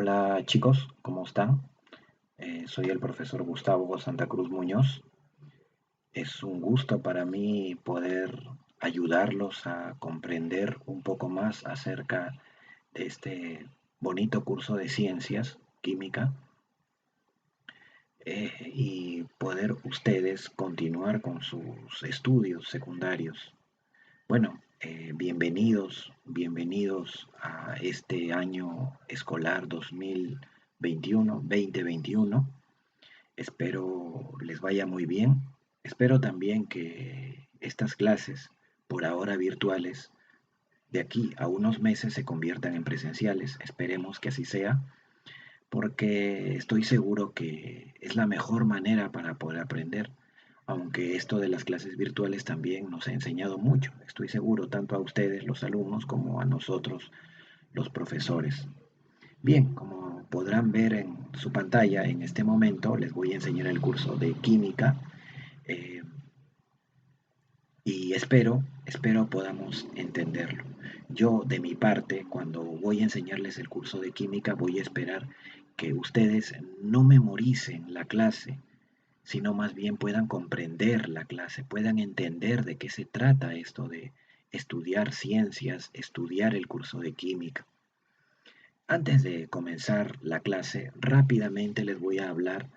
Hola chicos, ¿cómo están? Soy el profesor Gustavo Santa Cruz Muñoz. Es un gusto para mí poder ayudarlos a comprender un poco más acerca de este bonito curso de ciencias, química, y poder ustedes continuar con sus estudios secundarios. Bueno, bienvenidos a este año escolar 2021. Espero les vaya muy bien. Espero también que estas clases, por ahora virtuales, de aquí a unos meses se conviertan en presenciales. Esperemos que así sea, porque estoy seguro que es la mejor manera para poder aprender. Aunque esto de las clases virtuales también nos ha enseñado mucho, estoy seguro, tanto a ustedes, los alumnos, como a nosotros, los profesores. Bien, como podrán ver en su pantalla, en este momento les voy a enseñar el curso de química eh, y espero podamos entenderlo. Yo, de mi parte, cuando voy a enseñarles el curso de química, voy a esperar que ustedes no memoricen la clase, sino más bien puedan comprender la clase, puedan entender de qué se trata esto de estudiar ciencias, estudiar el curso de química. Antes de comenzar la clase, rápidamente les voy a hablar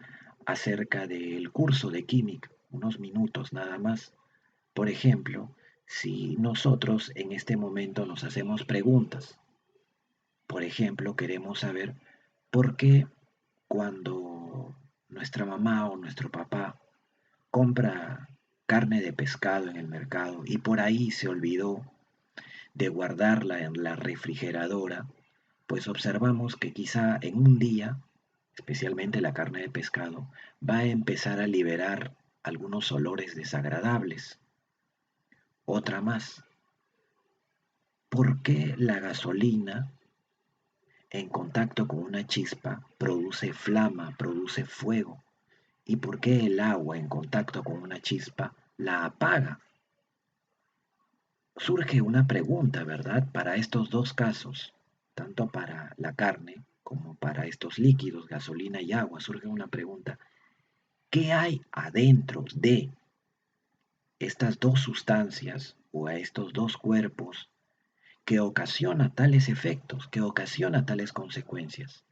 acerca del curso de química, unos minutos nada más. Por ejemplo, si nosotros en este momento nos hacemos preguntas, por ejemplo, queremos saber por qué cuando nuestra mamá o nuestro papá compra carne de pescado en el mercado y por ahí se olvidó de guardarla en la refrigeradora, pues observamos que quizá en un día, especialmente la carne de pescado, va a empezar a liberar algunos olores desagradables. Otra más, ¿por qué la gasolina en contacto con una chispa produce flama, produce fuego? ¿Y por qué el agua en contacto con una chispa la apaga? Surge una pregunta, ¿verdad? Para estos dos casos, tanto para la carne como para estos líquidos, gasolina y agua, surge una pregunta. ¿Qué hay adentro de estas dos sustancias o a estos dos cuerpos que ocasiona tales efectos, que ocasiona tales consecuencias?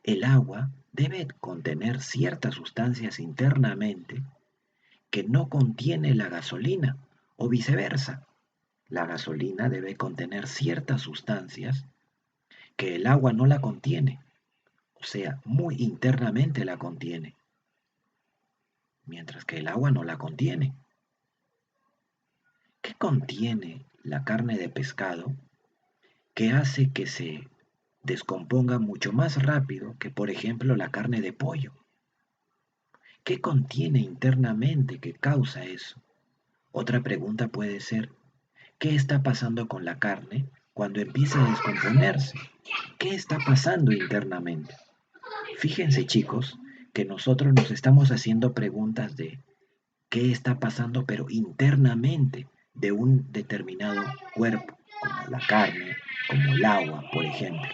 El agua debe contener ciertas sustancias internamente que no contiene la gasolina o viceversa. La gasolina debe contener ciertas sustancias que el agua no la contiene, o sea, muy internamente la contiene, mientras que el agua no la contiene. ¿Qué contiene la carne de pescado que hace que se descomponga mucho más rápido que, por ejemplo, la carne de pollo? ¿Qué contiene internamente que causa eso? Otra pregunta puede ser, ¿qué está pasando con la carne cuando empieza a descomponerse? ¿Qué está pasando internamente? Fíjense chicos que nosotros nos estamos haciendo preguntas de qué está pasando pero internamente de un determinado cuerpo, como la carne, como el agua, por ejemplo.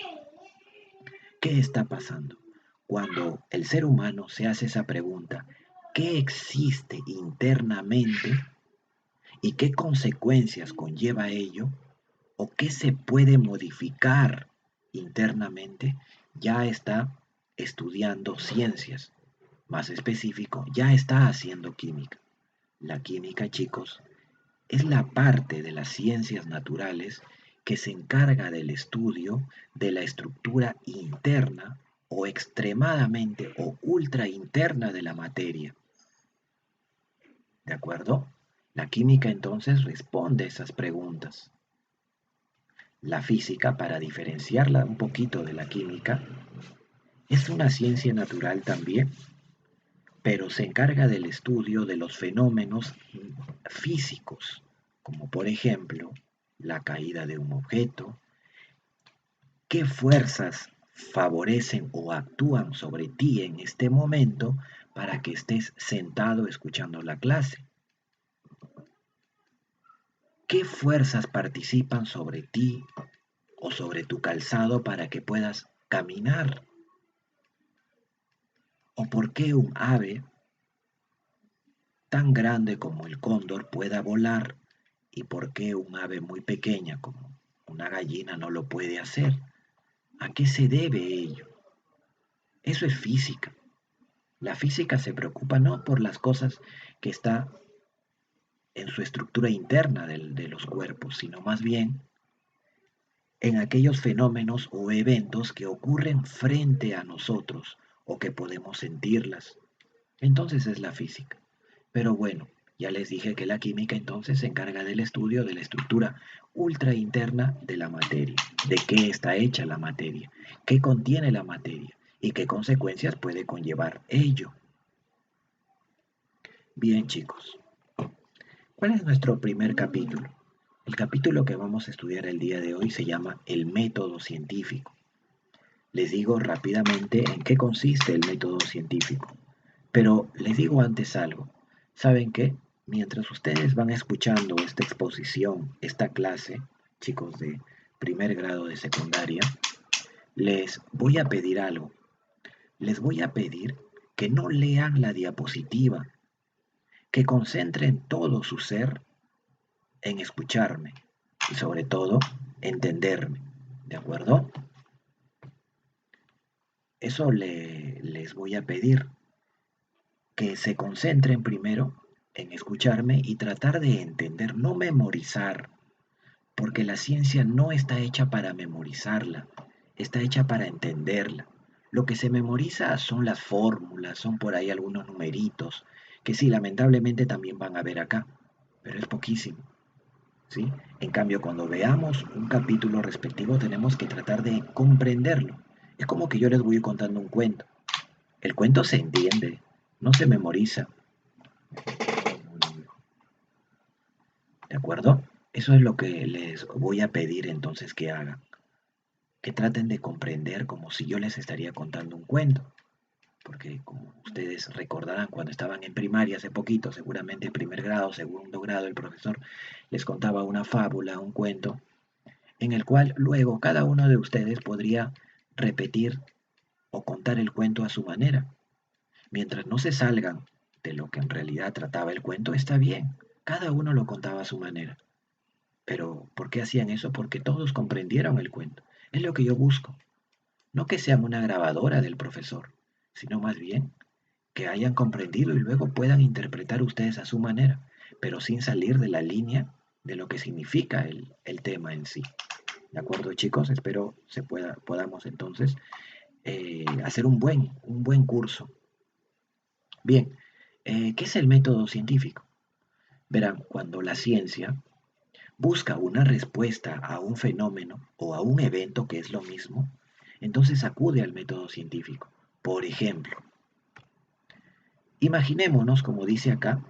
¿Qué está pasando? Cuando el ser humano se hace esa pregunta, ¿qué existe internamente y qué consecuencias conlleva ello? ¿O qué se puede modificar internamente? Ya está estudiando ciencias. Más específico, ya está haciendo química. La química, chicos, es la parte de las ciencias naturales que se encarga del estudio de la estructura interna o extremadamente o ultra interna de la materia. ¿De acuerdo? La química entonces responde a esas preguntas. La física, para diferenciarla un poquito de la química, es una ciencia natural también, pero se encarga del estudio de los fenómenos físicos, como por ejemplo la caída de un objeto, qué fuerzas favorecen o actúan sobre ti en este momento para que estés sentado escuchando la clase, qué fuerzas participan sobre ti o sobre tu calzado para que puedas caminar. ¿O por qué un ave tan grande como el cóndor pueda volar y por qué un ave muy pequeña como una gallina no lo puede hacer? ¿A qué se debe ello? Eso es física. La física se preocupa no por las cosas que está en su estructura interna de los cuerpos, sino más bien en aquellos fenómenos o eventos que ocurren frente a nosotros o que podemos sentirlas. Entonces es la física. Pero bueno, ya les dije que la química entonces se encarga del estudio de la estructura ultra interna de la materia, de qué está hecha la materia, qué contiene la materia y qué consecuencias puede conllevar ello. Bien chicos, ¿cuál es nuestro primer capítulo? El capítulo que vamos a estudiar el día de hoy se llama el método científico. Les digo rápidamente en qué consiste el método científico. Pero les digo antes algo. ¿Saben qué? Mientras ustedes van escuchando esta exposición, esta clase, chicos de primer grado de secundaria, les voy a pedir algo. Les voy a pedir que no lean la diapositiva, que concentren todo su ser en escucharme y sobre todo entenderme. ¿De acuerdo? Eso les voy a pedir. Que se concentren primero en escucharme y tratar de entender, no memorizar, porque la ciencia no está hecha para memorizarla, está hecha para entenderla. Lo que se memoriza son las fórmulas, son por ahí algunos numeritos, que sí, lamentablemente también van a ver acá, pero es poquísimo, ¿sí? En cambio, cuando veamos un capítulo respectivo, tenemos que tratar de comprenderlo. Es como que yo les voy contando un cuento. El cuento se entiende, no se memoriza. ¿De acuerdo? Eso es lo que les voy a pedir entonces que hagan. Que traten de comprender como si yo les estaría contando un cuento. Porque como ustedes recordarán cuando estaban en primaria hace poquito, seguramente en primer grado, segundo grado, el profesor les contaba una fábula, un cuento, en el cual luego cada uno de ustedes podría repetir o contar el cuento a su manera. Mientras no se salgan de lo que en realidad trataba el cuento, está bien. Cada uno lo contaba a su manera. Pero, ¿por qué hacían eso? Porque todos comprendieron el cuento. Es lo que yo busco. No que sean una grabadora del profesor, sino más bien que hayan comprendido y luego puedan interpretar ustedes a su manera, pero sin salir de la línea de lo que significa el tema en sí. ¿De acuerdo, chicos? Espero podamos entonces hacer un buen curso. Bien, ¿qué es el método científico? Verán, cuando la ciencia busca una respuesta a un fenómeno o a un evento que es lo mismo, entonces acude al método científico. Por ejemplo, imaginémonos, como dice acá,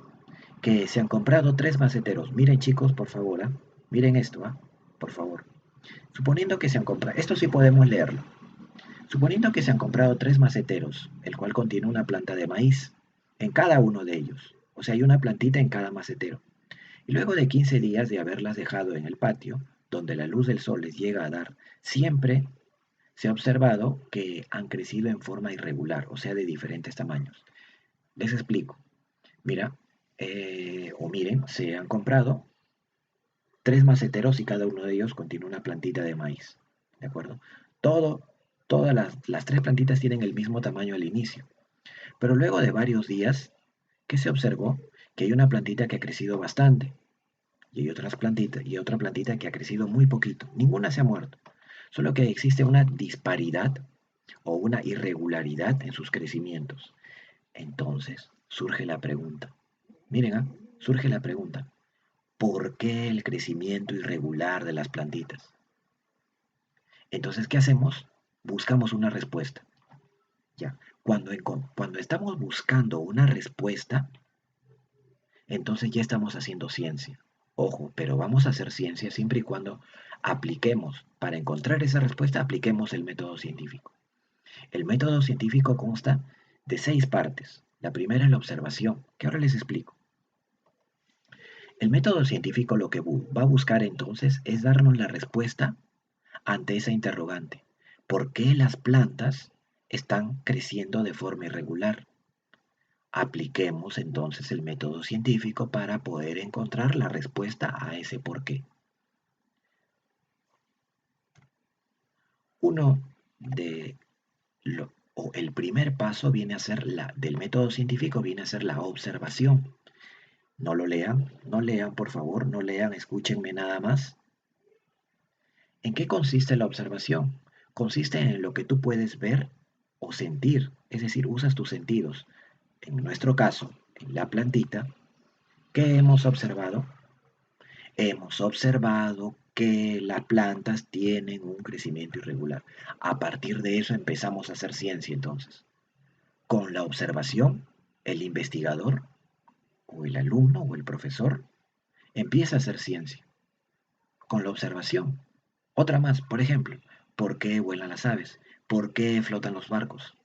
que se han comprado tres maceteros. Miren chicos, por favor, miren esto, por favor. Suponiendo que se han comprado, esto sí podemos leerlo. Suponiendo que se han comprado tres maceteros, el cual contiene una planta de maíz en cada uno de ellos. O sea, hay una plantita en cada macetero. Y luego de 15 días de haberlas dejado en el patio, donde la luz del sol les llega a dar, siempre se ha observado que han crecido en forma irregular, o sea, de diferentes tamaños. Les explico. Mira, o miren, se han comprado tres maceteros y cada uno de ellos contiene una plantita de maíz. ¿De acuerdo? Todo, todas las tres plantitas tienen el mismo tamaño al inicio. Pero luego de varios días, ¿qué se observó? Que hay una plantita que ha crecido bastante y hay otras plantitas y otra plantita que ha crecido muy poquito. Ninguna se ha muerto. Solo que existe una disparidad o una irregularidad en sus crecimientos. Entonces surge la pregunta. Miren, surge la pregunta. ¿Por qué el crecimiento irregular de las plantitas? Entonces, ¿qué hacemos? Buscamos una respuesta. Ya. Cuando estamos buscando una respuesta, entonces ya estamos haciendo ciencia. Ojo, pero vamos a hacer ciencia siempre y cuando apliquemos, para encontrar esa respuesta, apliquemos el método científico. El método científico consta de 6 partes. La primera es la observación, que ahora les explico. El método científico lo que va a buscar entonces es darnos la respuesta ante esa interrogante. ¿Por qué las plantas están creciendo de forma irregular. Apliquemos entonces el método científico para poder encontrar la respuesta a ese por qué. Uno de o el primer paso viene a ser del método científico viene a ser la observación. No lo lean, no lean, por favor, no lean, escúchenme nada más. ¿En qué consiste la observación? Consiste en lo que tú puedes ver o sentir, es decir, usas tus sentidos. En nuestro caso, en la plantita, ¿qué hemos observado? Hemos observado que las plantas tienen un crecimiento irregular. A partir de eso empezamos a hacer ciencia entonces. Con la observación, el investigador o el alumno o el profesor empieza a hacer ciencia. Con la observación. Otra más, por ejemplo, ¿por qué vuelan las aves? ¿Por qué flotan los barcos?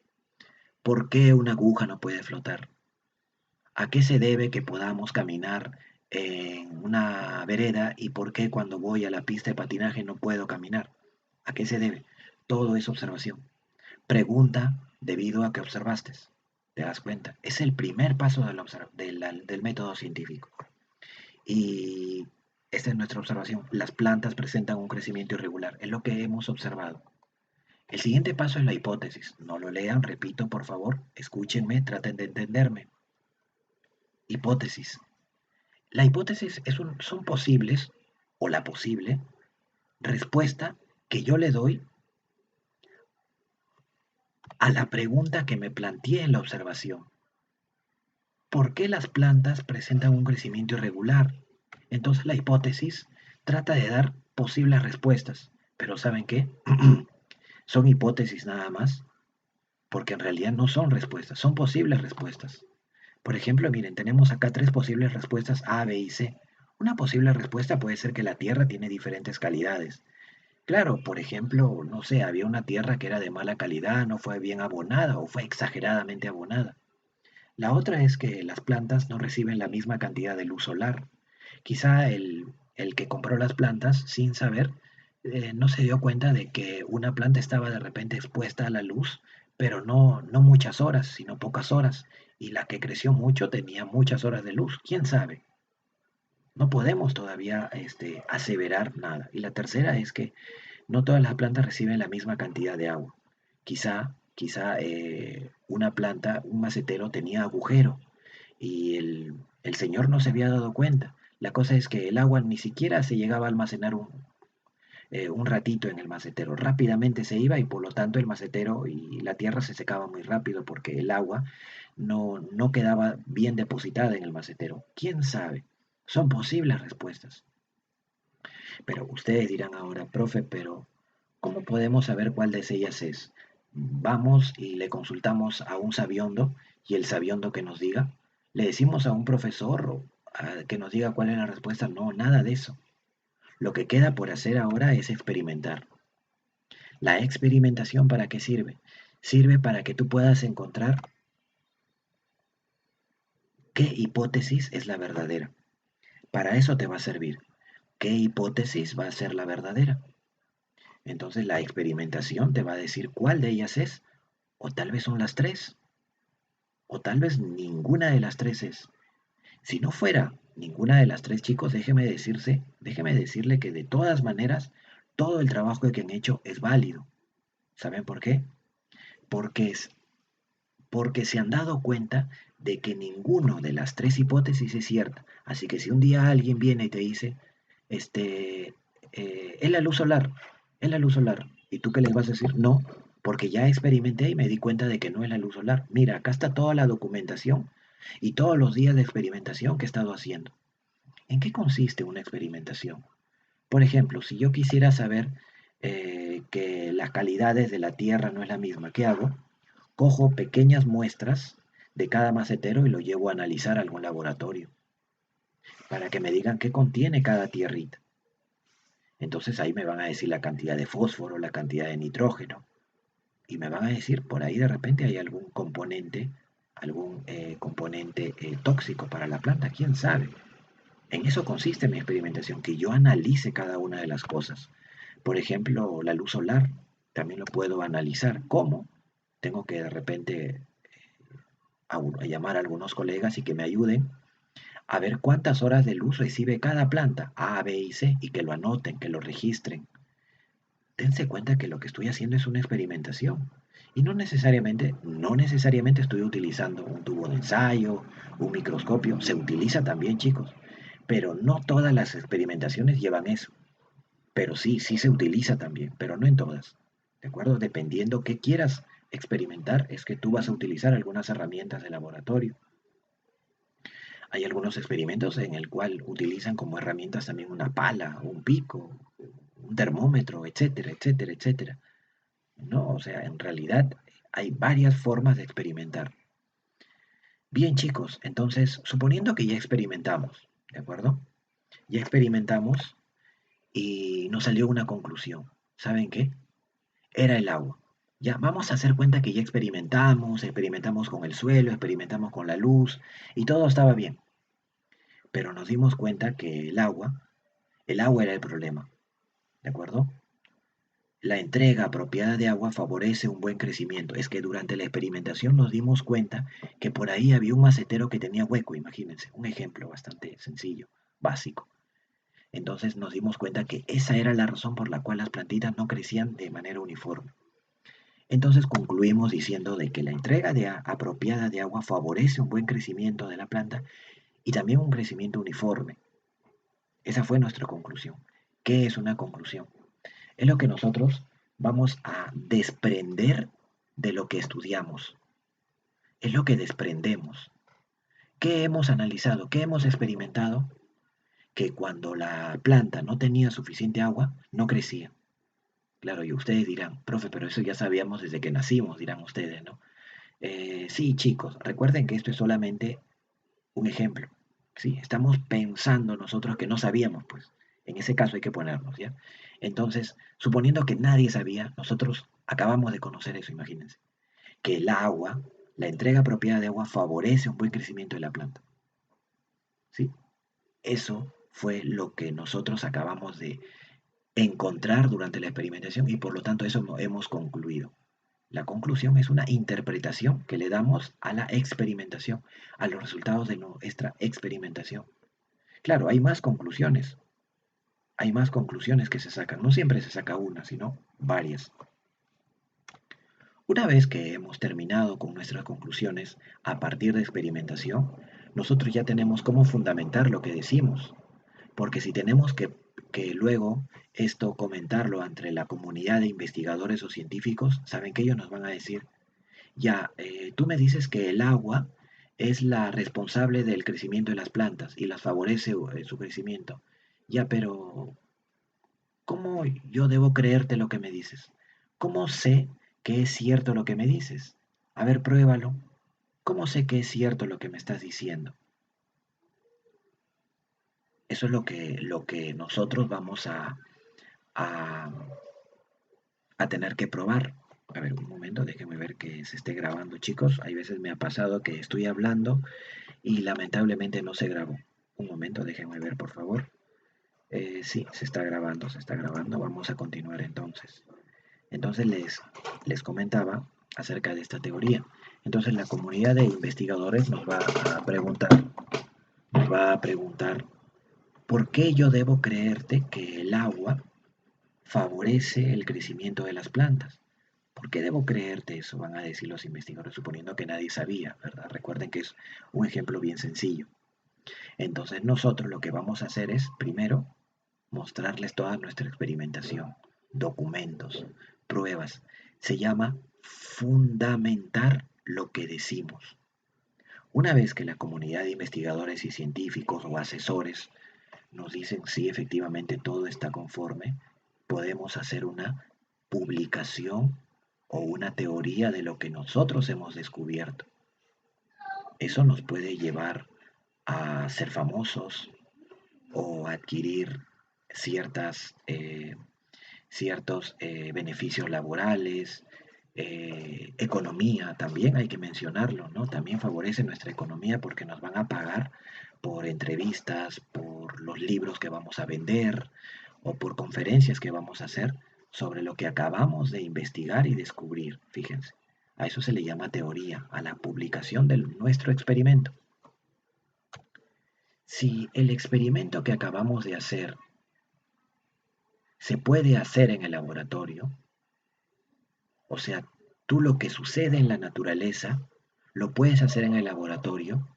¿Por qué una aguja no puede flotar? ¿A qué se debe que podamos caminar en una vereda y por qué cuando voy a la pista de patinaje no puedo caminar? ¿A qué se debe? Todo es observación. Pregunta debido a que observaste. ¿Te das cuenta? Es el primer paso del método científico. Y esta es nuestra observación. Las plantas presentan un crecimiento irregular. Es lo que hemos observado. El siguiente paso es la hipótesis. No lo lean, repito, por favor. Escúchenme, traten de entenderme. Hipótesis. La hipótesis son posibles, o la posible, respuesta que yo le doy a la pregunta que me planteé en la observación. ¿Por qué las plantas presentan un crecimiento irregular? Entonces la hipótesis trata de dar posibles respuestas, pero ¿saben qué? Son hipótesis nada más, porque en realidad no son respuestas, son posibles respuestas. Por ejemplo, miren, tenemos acá tres posibles respuestas A, B y C. Una posible respuesta puede ser que la Tierra tiene diferentes calidades. Claro, por ejemplo, no sé, había una tierra que era de mala calidad, no fue bien abonada o fue exageradamente abonada. La otra es que las plantas no reciben la misma cantidad de luz solar. Quizá el que compró las plantas sin saber no se dio cuenta de que una planta estaba de repente expuesta a la luz, pero no muchas horas, sino pocas horas. Y la que creció mucho tenía muchas horas de luz. ¿Quién sabe? No podemos todavía aseverar nada. Y la tercera es que no todas las plantas reciben la misma cantidad de agua. Quizá una planta, un macetero tenía agujero y el señor no se había dado cuenta. La cosa es que el agua ni siquiera se llegaba a almacenar un ratito en el macetero. Rápidamente se iba y por lo tanto el macetero y la tierra se secaba muy rápido porque el agua no quedaba bien depositada en el macetero. ¿Quién sabe? Son posibles respuestas. Pero ustedes dirán ahora, profe, pero ¿cómo podemos saber cuál de ellas es? Vamos y le consultamos a un sabiondo y el sabiondo que nos diga. Le decimos a un profesor que nos diga cuál es la respuesta. No, nada de eso. Lo que queda por hacer ahora es experimentar. ¿La experimentación para qué sirve? Sirve para que tú puedas encontrar qué hipótesis es la verdadera. Para eso te va a servir. ¿Qué hipótesis va a ser la verdadera? Entonces la experimentación te va a decir cuál de ellas es, o tal vez son las tres, o tal vez ninguna de las tres es. Si no fuera ninguna de las tres, chicos, déjeme decirle que de todas maneras, todo el trabajo que han hecho es válido. ¿Saben por qué? Porque, porque se han dado cuenta de que ninguna de las tres hipótesis es cierta. Así que si un día alguien viene y te dice, este, es la luz solar, es la luz solar, ¿y tú qué les vas a decir? No, porque ya experimenté y me di cuenta de que no es la luz solar. Mira, acá está toda la documentación y todos los días de experimentación que he estado haciendo. ¿En qué consiste una experimentación? Por ejemplo, si yo quisiera saber que las calidades de la Tierra no es la misma, ¿qué hago? Cojo pequeñas muestras de cada macetero y lo llevo a analizar a algún laboratorio para que me digan qué contiene cada tierrita. Entonces ahí me van a decir la cantidad de fósforo, la cantidad de nitrógeno y me van a decir por ahí de repente hay algún componente tóxico para la planta, quién sabe. En eso consiste mi experimentación, que yo analice cada una de las cosas. Por ejemplo, la luz solar, también lo puedo analizar. ¿Cómo? tengo que de repente a llamar a algunos colegas y que me ayuden a ver cuántas horas de luz recibe cada planta, A, B y C, y que lo anoten, que lo registren. Dense cuenta que lo que estoy haciendo es una experimentación. Y no necesariamente estoy utilizando un tubo de ensayo, un microscopio, se utiliza también, chicos, pero no todas las experimentaciones llevan eso. Pero sí, sí se utiliza también, pero no en todas. ¿De acuerdo? Dependiendo qué quieras experimentar, es que tú vas a utilizar algunas herramientas de laboratorio. Hay algunos experimentos en el cual utilizan como herramientas también una pala, un pico, un termómetro, etcétera, etcétera, etcétera. ¿No? O sea, en realidad hay varias formas de experimentar. Bien, chicos, entonces, suponiendo que ya experimentamos, ¿de acuerdo? Ya experimentamos y nos salió una conclusión. ¿Saben qué? Era el agua. Ya, vamos a hacer cuenta que ya experimentamos con el suelo, experimentamos con la luz y todo estaba bien. Pero nos dimos cuenta que el agua era el problema, ¿de acuerdo? La entrega apropiada de agua favorece un buen crecimiento. Es que durante la experimentación nos dimos cuenta que por ahí había un macetero que tenía hueco, imagínense, un ejemplo bastante sencillo, básico. Entonces nos dimos cuenta que esa era la razón por la cual las plantitas no crecían de manera uniforme. Entonces concluimos diciendo de que la entrega apropiada de agua favorece un buen crecimiento de la planta y también un crecimiento uniforme. Esa fue nuestra conclusión. ¿Qué es una conclusión? Es lo que nosotros vamos a desprender de lo que estudiamos. Es lo que desprendemos. ¿Qué hemos analizado? ¿Qué hemos experimentado? Que cuando la planta no tenía suficiente agua, no crecía. Claro, y ustedes dirán, profe, pero eso ya sabíamos desde que nacimos, dirán ustedes, ¿no? Sí, chicos, recuerden que esto es solamente un ejemplo. Sí, estamos pensando nosotros que no sabíamos, pues. En ese caso hay que ponernos, ¿ya? Entonces, suponiendo que nadie sabía, nosotros acabamos de conocer eso, imagínense. Que el agua, la entrega apropiada de agua favorece un buen crecimiento de la planta. ¿Sí? Eso fue lo que nosotros acabamos de encontrar durante la experimentación y por lo tanto eso hemos concluido. La conclusión es una interpretación que le damos a la experimentación, a los resultados de nuestra experimentación. Claro, hay más conclusiones que se sacan, no siempre se saca una, sino varias. Una vez que hemos terminado con nuestras conclusiones a partir de experimentación, nosotros ya tenemos cómo fundamentar lo que decimos, porque si tenemos que luego esto comentarlo entre la comunidad de investigadores o científicos, saben que ellos nos van a decir, ya, tú me dices que el agua es la responsable del crecimiento de las plantas y las favorece su crecimiento. Ya, pero ¿cómo yo debo creerte lo que me dices? ¿Cómo sé que es cierto lo que me dices? A ver, pruébalo. ¿Cómo sé que es cierto lo que me estás diciendo? Eso es lo que nosotros vamos a, a tener que probar. A ver, un momento, déjenme ver que se esté grabando, chicos. Hay veces me ha pasado que estoy hablando y lamentablemente no se grabó. Un momento, déjenme ver, por favor. Sí, se está grabando, se está grabando. Vamos a continuar entonces. Entonces les comentaba acerca de esta teoría. Entonces la comunidad de investigadores nos va a preguntar, ¿por qué yo debo creerte que el agua favorece el crecimiento de las plantas? ¿Por qué debo creerte eso? Van a decir los investigadores, suponiendo que nadie sabía, ¿verdad? Recuerden que es un ejemplo bien sencillo. Entonces nosotros lo que vamos a hacer es, primero, mostrarles toda nuestra experimentación, documentos, pruebas. Se llama fundamentar lo que decimos. Una vez que la comunidad de investigadores y científicos o asesores nos dicen sí, efectivamente todo está conforme, podemos hacer una publicación o una teoría de lo que nosotros hemos descubierto. Eso nos puede llevar a ser famosos o adquirir ciertas, ciertos beneficios laborales, economía, también hay que mencionarlo, ¿no? También favorece nuestra economía porque nos van a pagar por entrevistas, por los libros que vamos a vender o por conferencias que vamos a hacer sobre lo que acabamos de investigar y descubrir, fíjense. A eso se le llama teoría, a la publicación de nuestro experimento. Si el experimento que acabamos de hacer se puede hacer en el laboratorio, o sea, tú lo que sucede en la naturaleza lo puedes hacer en el laboratorio,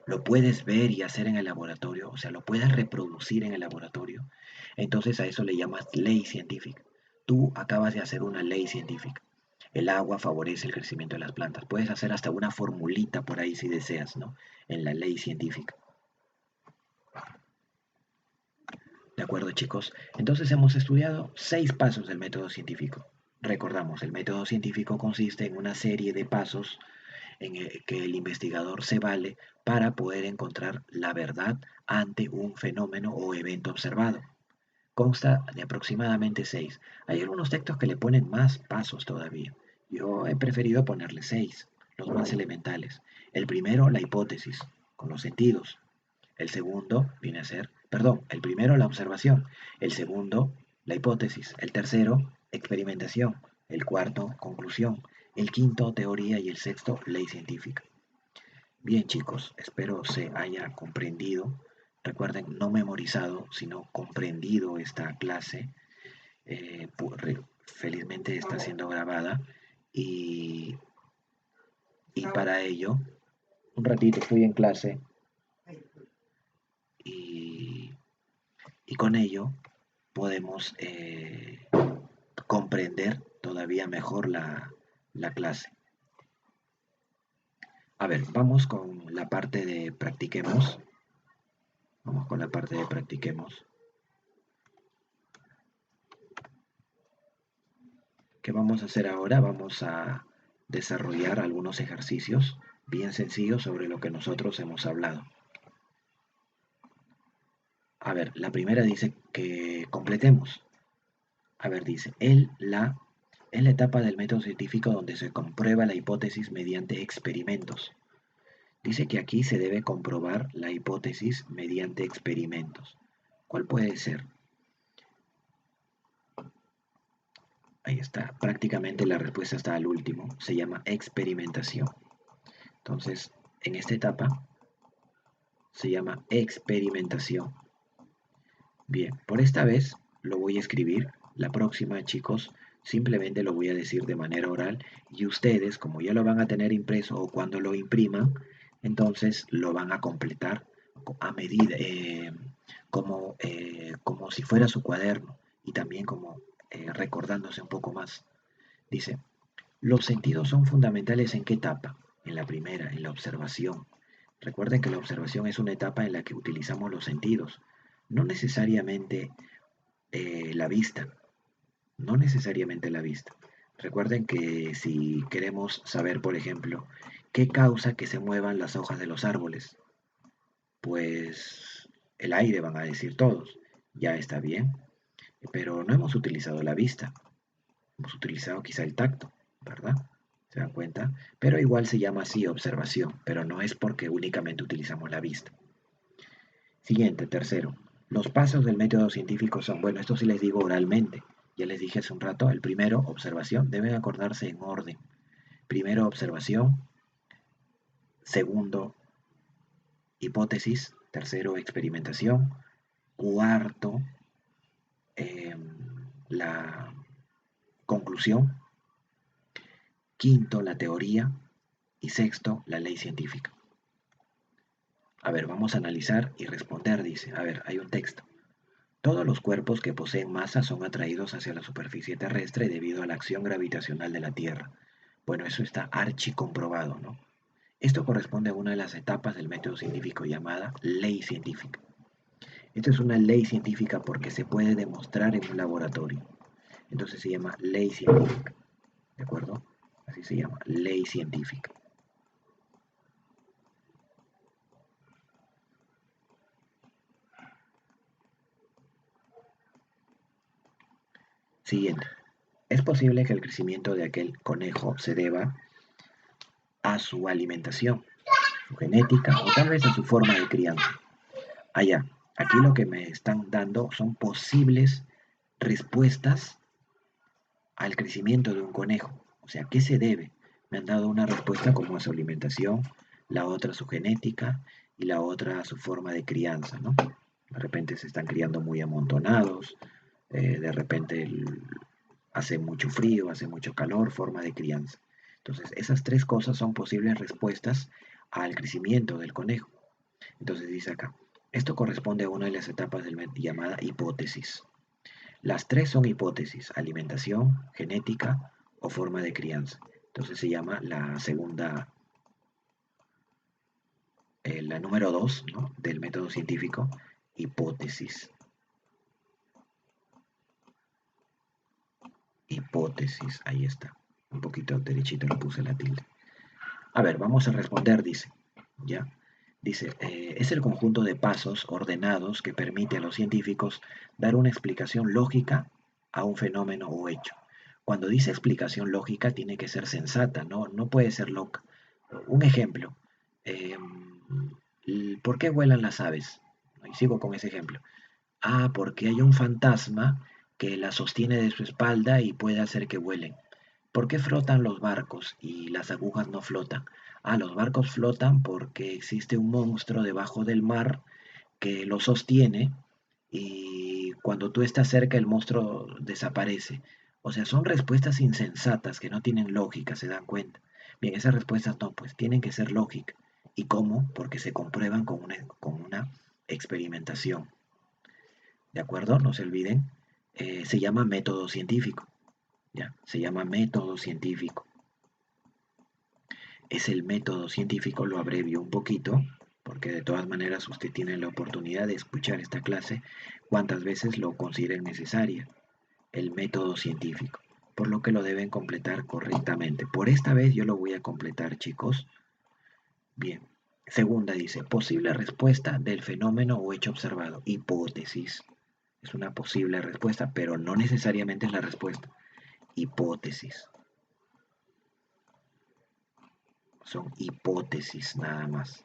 lo puedes ver y hacer en el laboratorio, o sea, lo puedes reproducir en el laboratorio, entonces a eso le llamas ley científica. Tú acabas de hacer una ley científica. El agua favorece el crecimiento de las plantas. Puedes hacer hasta una formulita por ahí si deseas, ¿no? En la ley científica. ¿De acuerdo, chicos? Entonces hemos estudiado 6 pasos del método científico. Recordamos, el método científico consiste en una serie de pasos en el que el investigador se vale para poder encontrar la verdad ante un fenómeno o evento observado. Consta de aproximadamente 6. Hay algunos textos que le ponen más pasos todavía. Yo he preferido ponerle 6, los más elementales. El primero, la hipótesis, con los sentidos. El segundo viene a ser, perdón, el primero la observación, el segundo la hipótesis, el tercero experimentación, el cuarto conclusión, el quinto teoría y el sexto ley científica. Bien chicos, espero se haya comprendido. Recuerden, no memorizado, sino comprendido esta clase. Felizmente está siendo grabada y, y para ello, un ratito estoy en clase y y con ello podemos comprender todavía mejor la clase. A ver, vamos con la parte de practiquemos. Vamos con la parte de practiquemos. ¿Qué vamos a hacer ahora? Vamos a desarrollar algunos ejercicios bien sencillos sobre lo que nosotros hemos hablado. A ver, la primera dice que completemos. A ver, dice, es la etapa del método científico donde se comprueba la hipótesis mediante experimentos. Dice que aquí se debe comprobar la hipótesis mediante experimentos. ¿Cuál puede ser? Ahí está. Prácticamente la respuesta está al último. Se llama experimentación. Entonces, en esta etapa se llama experimentación. Bien, por esta vez lo voy a escribir. La próxima, chicos, simplemente lo voy a decir de manera oral y ustedes, como ya lo van a tener impreso o cuando lo impriman, entonces lo van a completar a medida, como si fuera su cuaderno y también como recordándose un poco más. Dice, los sentidos son fundamentales ¿en qué etapa? En la primera, en la observación. Recuerden que la observación es una etapa en la que utilizamos los sentidos, no necesariamente la vista, no necesariamente la vista. Recuerden que si queremos saber, por ejemplo, qué causa que se muevan las hojas de los árboles, pues el aire van a decir todos, ya está bien, pero no hemos utilizado la vista, hemos utilizado quizá el tacto, ¿verdad? ¿Se dan cuenta? Pero igual se llama así observación, pero no es porque únicamente utilizamos la vista. Siguiente, tercero. Los pasos del método científico son, bueno, esto sí les digo oralmente, ya les dije hace un rato, el primero, observación, deben acordarse en orden. Primero, observación, segundo, hipótesis, tercero, experimentación, cuarto, la conclusión, quinto, la teoría y sexto, la ley científica. A ver, vamos a analizar y responder, dice. A ver, hay un texto. Todos los cuerpos que poseen masa son atraídos hacia la superficie terrestre debido a la acción gravitacional de la Tierra. Bueno, eso está archicomprobado, ¿no? Esto corresponde a una de las etapas del método científico llamada ley científica. Esto es una ley científica porque se puede demostrar en un laboratorio. Entonces se llama ley científica. ¿De acuerdo? Así se llama, ley científica. Siguiente. Es posible que el crecimiento de aquel conejo se deba a su alimentación, su genética o tal vez a su forma de crianza. Allá, aquí lo que me están dando son posibles respuestas al crecimiento de un conejo. O sea, ¿qué se debe? Me han dado una respuesta como su alimentación, la otra su genética y la otra su forma de crianza, ¿no? De repente se están criando muy amontonados, de repente hace mucho frío, hace mucho calor, forma de crianza. Entonces, esas tres cosas son posibles respuestas al crecimiento del conejo. Entonces dice acá, esto corresponde a una de las etapas del llamada hipótesis. Las tres son hipótesis, alimentación, genética o forma de crianza. Entonces se llama la segunda, la número 2, ¿no?, del método científico, hipótesis. Hipótesis, ahí está. Un poquito derechito le puse la tilde. A ver, vamos a responder, dice. ¿Ya? Dice, es el conjunto de pasos ordenados que permite a los científicos dar una explicación lógica a un fenómeno o hecho. Cuando dice explicación lógica, tiene que ser sensata, no, no puede ser loca. Un ejemplo, eh, ¿por qué vuelan las aves? Y sigo con ese ejemplo. Ah, porque hay un fantasma que la sostiene de su espalda y puede hacer que vuelen. ¿Por qué flotan los barcos y las agujas no flotan? Ah, los barcos flotan porque existe un monstruo debajo del mar que lo sostiene y cuando tú estás cerca el monstruo desaparece. O sea, son respuestas insensatas que no tienen lógica, se dan cuenta. Bien, esas respuestas no, pues tienen que ser lógicas. ¿Y cómo? Porque se comprueban con una experimentación. ¿De acuerdo? No se olviden. Se llama método científico. ¿Ya? Se llama método científico. Es el método científico, lo abrevio un poquito, porque de todas maneras usted tiene la oportunidad de escuchar esta clase cuantas veces lo consideren necesaria. El método científico, por lo que lo deben completar correctamente. Por esta vez yo lo voy a completar, chicos. Bien. Segunda dice, posible respuesta del fenómeno o hecho observado. Hipótesis. Es una posible respuesta, pero no necesariamente es la respuesta. Hipótesis. Son hipótesis nada más.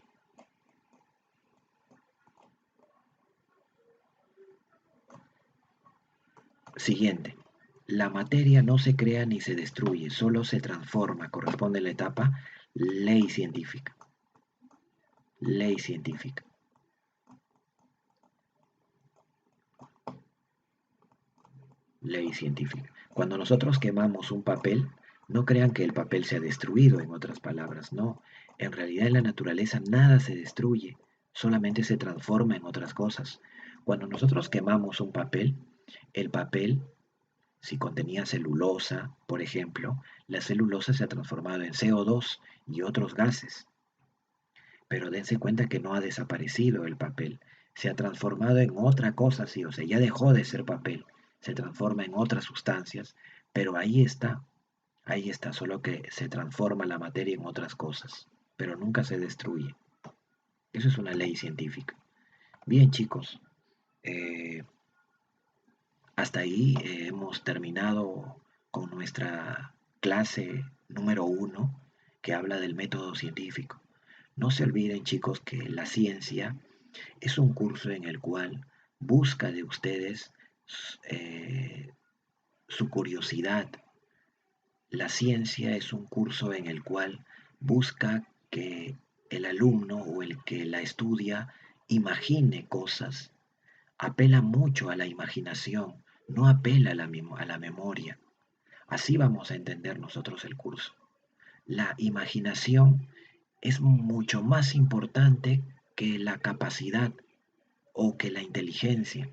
Siguiente. La materia no se crea ni se destruye, solo se transforma. Corresponde a la etapa ley científica. Ley científica. Ley científica. Cuando nosotros quemamos un papel, no crean que el papel se ha destruido, en otras palabras, no. En realidad en la naturaleza nada se destruye, solamente se transforma en otras cosas. Cuando nosotros quemamos un papel, el papel, si contenía celulosa, por ejemplo, la celulosa se ha transformado en CO2 y otros gases. Pero dense cuenta que no ha desaparecido el papel, se ha transformado en otra cosa, sí, o sea, ya dejó de ser papel, se transforma en otras sustancias, pero ahí está, solo que se transforma la materia en otras cosas, pero nunca se destruye. Eso es una ley científica. Bien, chicos, eh, hasta ahí hemos terminado con nuestra clase número 1 que habla del método científico. No se olviden, chicos, que la ciencia es un curso en el cual busca de ustedes eh, su curiosidad. La ciencia es un curso en el cual busca que el alumno o el que la estudia imagine cosas, apela mucho a la imaginación, no apela a la memoria. Así vamos a entender nosotros el curso. La imaginación es mucho más importante que la capacidad o que la inteligencia.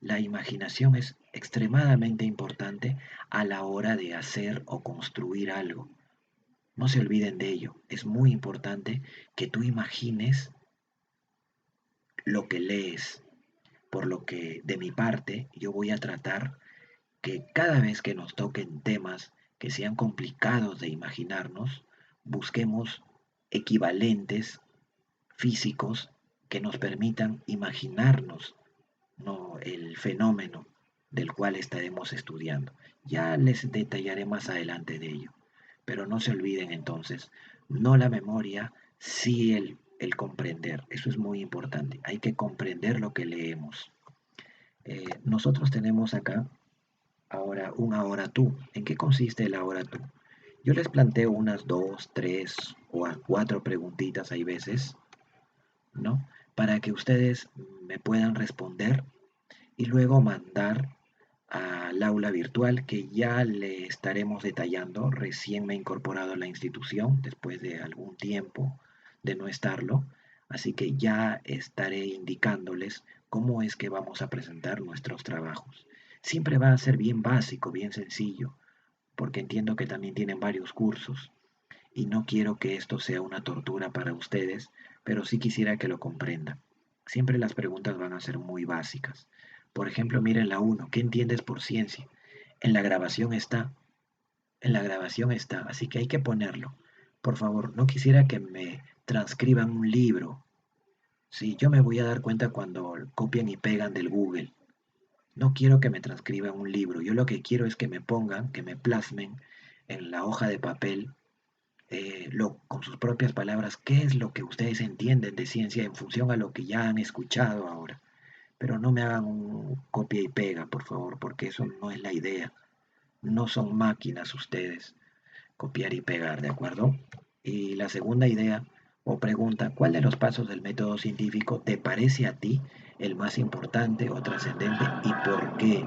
La imaginación es extremadamente importante a la hora de hacer o construir algo. No se olviden de ello. Es muy importante que tú imagines lo que lees. Por lo que de mi parte yo voy a tratar que cada vez que nos toquen temas que sean complicados de imaginarnos, busquemos equivalentes físicos que nos permitan imaginarnos, ¿no?, el fenómeno del cual estaremos estudiando. Ya les detallaré más adelante de ello. Pero no se olviden entonces, no la memoria, sí el comprender. Eso es muy importante. Hay que comprender lo que leemos. Nosotros tenemos acá ahora un ahora tú. ¿En qué consiste el ahora tú? Yo les planteo unas dos, tres o a cuatro preguntitas, hay veces, ¿no? Para que ustedes me puedan responder y luego mandar al aula virtual que ya le estaremos detallando. Recién me he incorporado a la institución después de algún tiempo de no estarlo, así que ya estaré indicándoles cómo es que vamos a presentar nuestros trabajos. Siempre va a ser bien básico, bien sencillo, porque entiendo que también tienen varios cursos y no quiero que esto sea una tortura para ustedes, pero sí quisiera que lo comprendan. Siempre las preguntas van a ser muy básicas. Por ejemplo, miren la uno, ¿qué entiendes por ciencia? En la grabación está, en la grabación está, así que hay que ponerlo. Por favor, no quisiera que me transcriban un libro. Sí, yo me voy a dar cuenta cuando copian y pegan del Google. No quiero que me transcriban un libro. Yo lo que quiero es que me pongan, que me plasmen en la hoja de papel con sus propias palabras, qué es lo que ustedes entienden de ciencia en función a lo que ya han escuchado ahora. Pero no me hagan un copia y pega, por favor, porque eso no es la idea. No son máquinas ustedes, copiar y pegar, ¿de acuerdo? Y la segunda idea o pregunta, ¿cuál de los pasos del método científico te parece a ti el más importante o trascendente y por qué?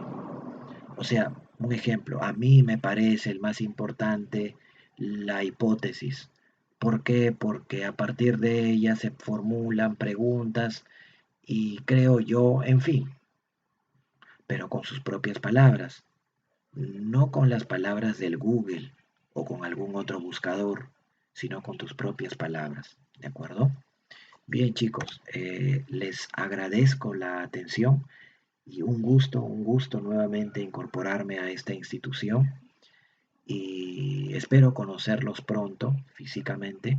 O sea, un ejemplo, a mí me parece el más importante la hipótesis. ¿Por qué? Porque a partir de ella se formulan preguntas y creo yo, en fin, pero con sus propias palabras, no con las palabras del Google o con algún otro buscador, sino con tus propias palabras. ¿De acuerdo? Bien chicos, les agradezco la atención y un gusto nuevamente incorporarme a esta institución y espero conocerlos pronto físicamente.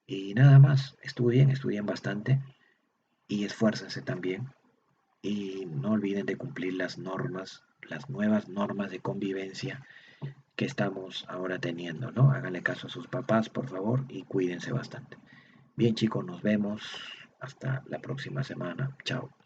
Y nada más, estudien bastante y esfuércense también. Y no olviden de cumplir las normas, las nuevas normas de convivencia que estamos ahora teniendo, ¿no? Háganle caso a sus papás, por favor, y cuídense bastante. Bien chicos, nos vemos hasta la próxima semana. Chao.